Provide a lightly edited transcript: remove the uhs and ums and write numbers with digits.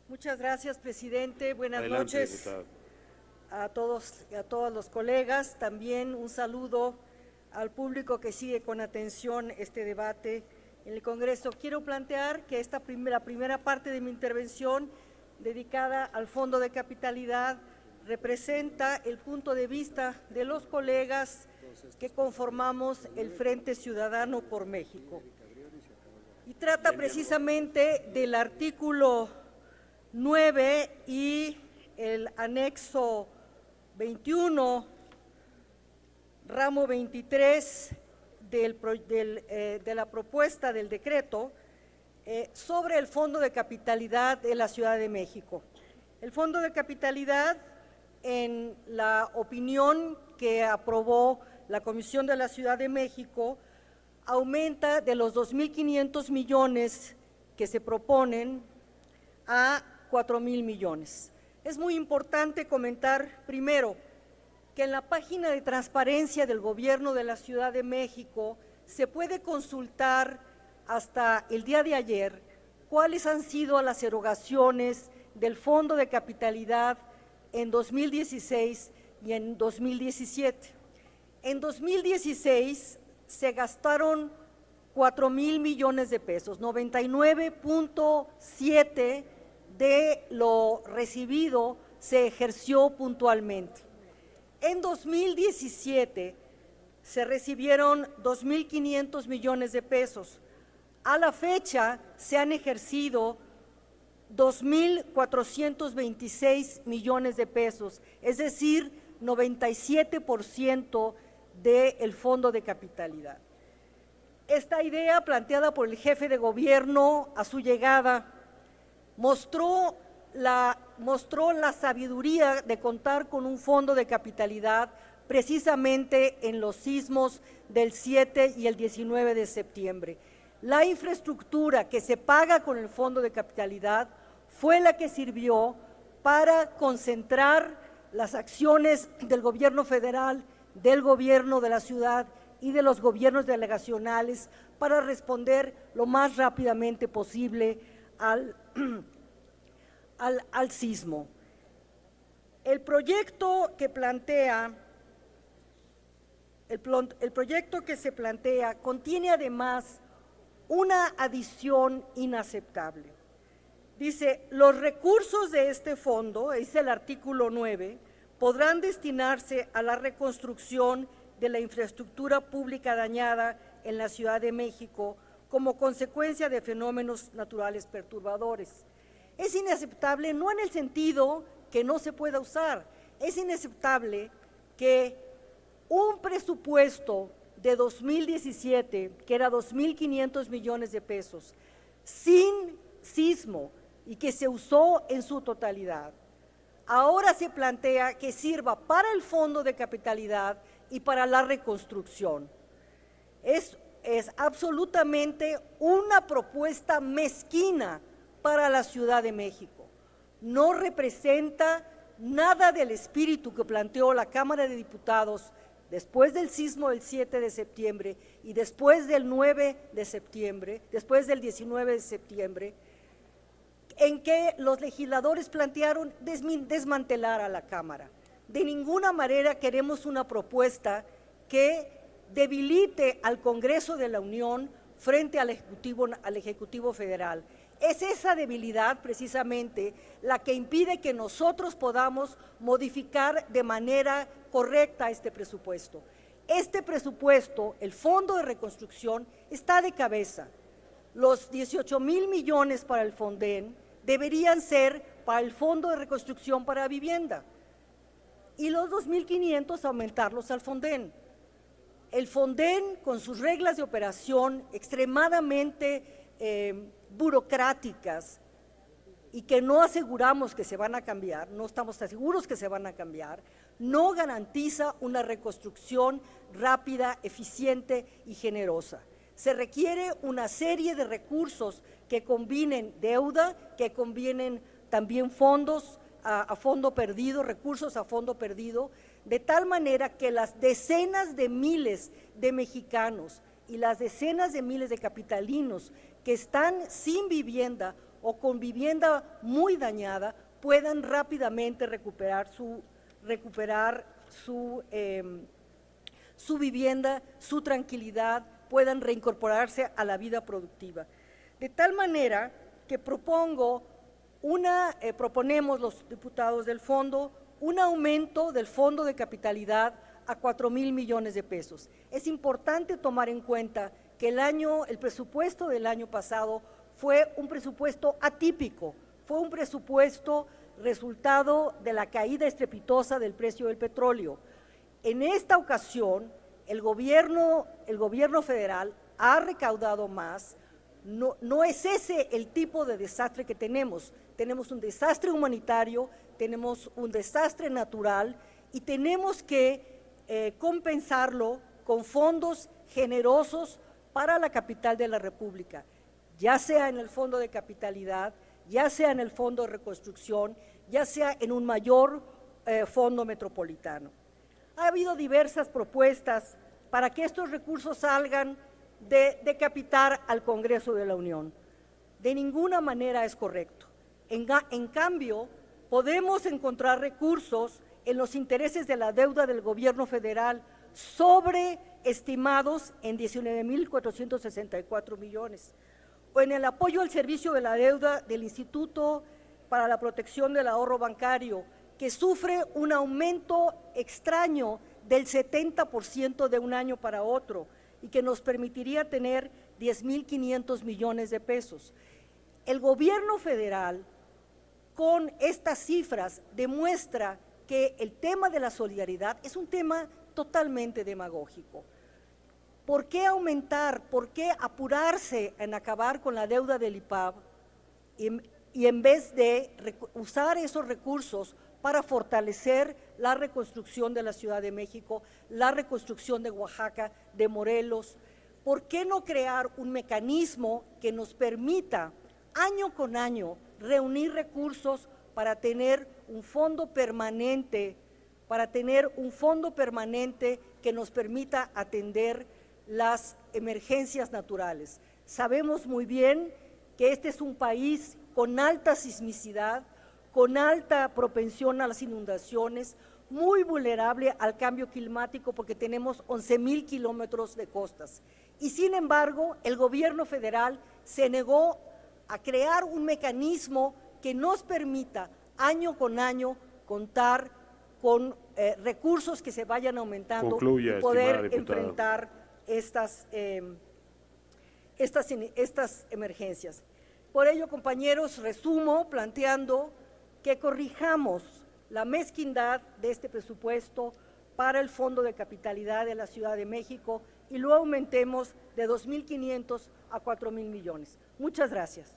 Muchas gracias, presidente. Buenas Adelante, noches diputado. a todos y a todos los colegas. También un saludo al público que sigue con atención este debate en el Congreso. Quiero plantear que la primera parte de mi intervención, dedicada al Fondo de Capitalidad, representa el punto de vista de los colegas que conformamos el Frente Ciudadano por México. Y trata precisamente del artículo 9 y el anexo 21, ramo 23 de la propuesta del decreto sobre el Fondo de Capitalidad de la Ciudad de México. El Fondo de Capitalidad, en la opinión que aprobó la Comisión de la Ciudad de México, aumenta de los 2.500 millones que se proponen a 4.000 millones. Es muy importante comentar primero que en la página de transparencia del Gobierno de la Ciudad de México se puede consultar hasta el día de ayer cuáles han sido las erogaciones del Fondo de Capitalidad en 2016 y en 2017. En 2016 se gastaron 4.000 millones de pesos, 99.7 de lo recibido se ejerció puntualmente. En 2017 se recibieron 2.500 millones de pesos. A la fecha se han ejercido 2.426 millones de pesos, es decir, 97% del Fondo de Capitalidad. Esta idea, planteada por el jefe de gobierno a su llegada, mostró la sabiduría de contar con un fondo de capitalidad precisamente en los sismos del 7 y el 19 de septiembre. La infraestructura que se paga con el fondo de capitalidad fue la que sirvió para concentrar las acciones del gobierno federal, del gobierno de la ciudad y de los gobiernos delegacionales para responder lo más rápidamente posible al sismo. El proyecto que se plantea contiene además una adición inaceptable. Dice, los recursos de este fondo, es el artículo 9, podrán destinarse a la reconstrucción de la infraestructura pública dañada en la Ciudad de México como consecuencia de fenómenos naturales perturbadores. Es inaceptable, no en el sentido que no se pueda usar, es inaceptable que un presupuesto de 2017, que era 2.500 millones de pesos, sin sismo y que se usó en su totalidad, ahora se plantea que sirva para el Fondo de Capitalidad y para la reconstrucción. Es absolutamente una propuesta mezquina para la Ciudad de México. No representa nada del espíritu que planteó la Cámara de Diputados después del sismo del 7 de septiembre y después del 9 de septiembre, después del 19 de septiembre, en que los legisladores plantearon desmantelar a la Cámara. De ninguna manera queremos una propuesta que debilite al Congreso de la Unión frente al Ejecutivo Federal. Es esa debilidad precisamente la que impide que nosotros podamos modificar de manera correcta este presupuesto. Este presupuesto, el Fondo de Reconstrucción, está de cabeza. Los 18.000 millones para el Fonden deberían ser para el Fondo de Reconstrucción para Vivienda y los 2.500 aumentarlos al Fonden. El Fonden, con sus reglas de operación extremadamente burocráticas y que no aseguramos que se van a cambiar, no estamos seguros que se van a cambiar, no garantiza una reconstrucción rápida, eficiente y generosa. Se requiere una serie de recursos que combinen deuda, que combinen también fondos a fondo perdido, recursos a fondo perdido, de tal manera que las decenas de miles de mexicanos y las decenas de miles de capitalinos que están sin vivienda o con vivienda muy dañada puedan rápidamente recuperar su vivienda, su tranquilidad, puedan reincorporarse a la vida productiva. De tal manera que proponemos los diputados del fondo un aumento del fondo de capitalidad a 4,000 millones de pesos. Es importante tomar en cuenta que el presupuesto del año pasado fue un presupuesto atípico, fue un presupuesto resultado de la caída estrepitosa del precio del petróleo. En esta ocasión, el gobierno federal ha recaudado más. No es ese el tipo de desastre que tenemos. Tenemos un desastre humanitario, tenemos un desastre natural y tenemos que compensarlo con fondos generosos para la capital de la República, ya sea en el fondo de capitalidad, ya sea en el fondo de reconstrucción, ya sea en un mayor fondo metropolitano. Ha habido diversas propuestas para que estos recursos salgan de decapitar al Congreso de la Unión. De ninguna manera es correcto. En cambio, podemos encontrar recursos en los intereses de la deuda del gobierno federal sobreestimados en 19,464 millones, o en el apoyo al servicio de la deuda del Instituto para la Protección del Ahorro Bancario, que sufre un aumento extraño del 70% de un año para otro y que nos permitiría tener 10,500 millones de pesos. El gobierno federal, con estas cifras, demuestra que el tema de la solidaridad es un tema totalmente demagógico. ¿Por qué aumentar, por qué apurarse en acabar con la deuda del IPAB y en vez de usar esos recursos para fortalecer la reconstrucción de la Ciudad de México, la reconstrucción de Oaxaca, de Morelos? ¿Por qué no crear un mecanismo que nos permita año con año reunir recursos para tener un fondo permanente, que nos permita atender las emergencias naturales? Sabemos muy bien que este es un país con alta sismicidad, con alta propensión a las inundaciones, muy vulnerable al cambio climático porque tenemos 11,000 kilómetros de costas. Y sin embargo, el gobierno federal se negó a crear un mecanismo que nos permita año con año contar con recursos que se vayan aumentando. Concluya, y poder estimada diputada. enfrentar estas emergencias. Por ello, compañeros, resumo planteando que corrijamos la mezquindad de este presupuesto para el Fondo de Capitalidad de la Ciudad de México y lo aumentemos de 2,500 a 4,000 millones. Muchas gracias.